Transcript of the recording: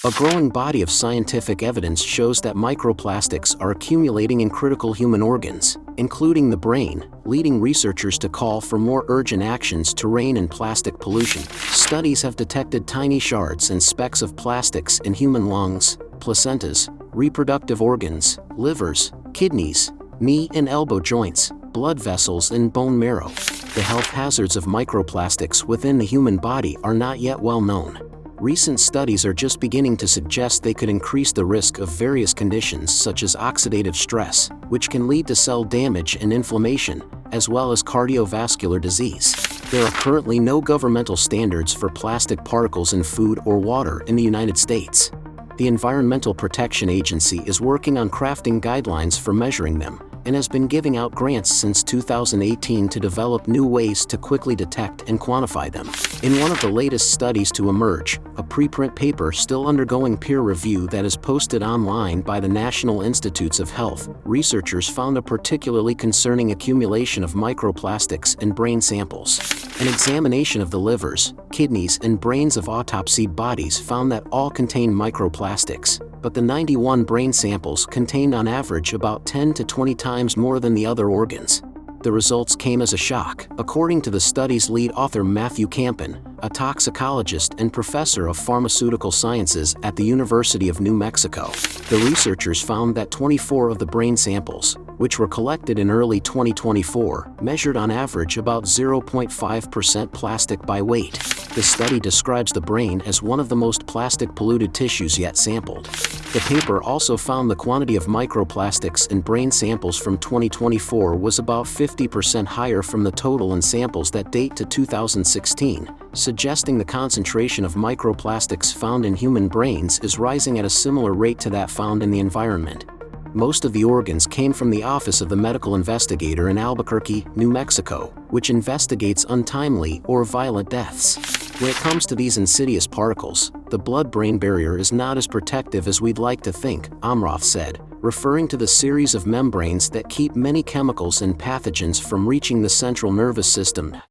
A growing body of scientific evidence shows that microplastics are accumulating in critical human organs, including the brain, leading researchers to call for more urgent actions to rein in plastic pollution. Studies have detected tiny shards and specks of plastics in human lungs, placentas, reproductive organs, livers, kidneys, knee and elbow joints, blood vessels and bone marrow. The health hazards of microplastics within the human body are not yet well known. Recent studies are just beginning to suggest they could increase the risk of various conditions such as oxidative stress, which can lead to cell damage and inflammation, as well as cardiovascular disease. There are currently no governmental standards for plastic particles in food or water in the United States. The Environmental Protection Agency is working on crafting guidelines for measuring them, and has been giving out grants since 2018 to develop new ways to quickly detect and quantify them. In one of the latest studies to emerge, a preprint paper still undergoing peer review that is posted online by the National Institutes of Health, researchers found a particularly concerning accumulation of microplastics in brain samples. An examination of the livers, kidneys, and brains of autopsied bodies found that all contain microplastics, but the 91 brain samples contained on average about 10 to 20 times more than the other organs. The results came as a shock, according to the study's lead author Matthew Campen, a toxicologist and professor of pharmaceutical sciences at the University of New Mexico. The researchers found that 24 of the brain samples, which were collected in early 2024, measured on average about 0.5% plastic by weight. The study describes the brain as one of the most plastic-polluted tissues yet sampled. The paper also found the quantity of microplastics in brain samples from 2024 was about 50% higher from the total in samples that date to 2016, suggesting the concentration of microplastics found in human brains is rising at a similar rate to that found in the environment. Most of the organs came from the Office of the Medical Investigator in Albuquerque, New Mexico, which investigates untimely or violent deaths. When it comes to these insidious particles, the blood-brain barrier is not as protective as we'd like to think, Amroth said, referring to the series of membranes that keep many chemicals and pathogens from reaching the central nervous system.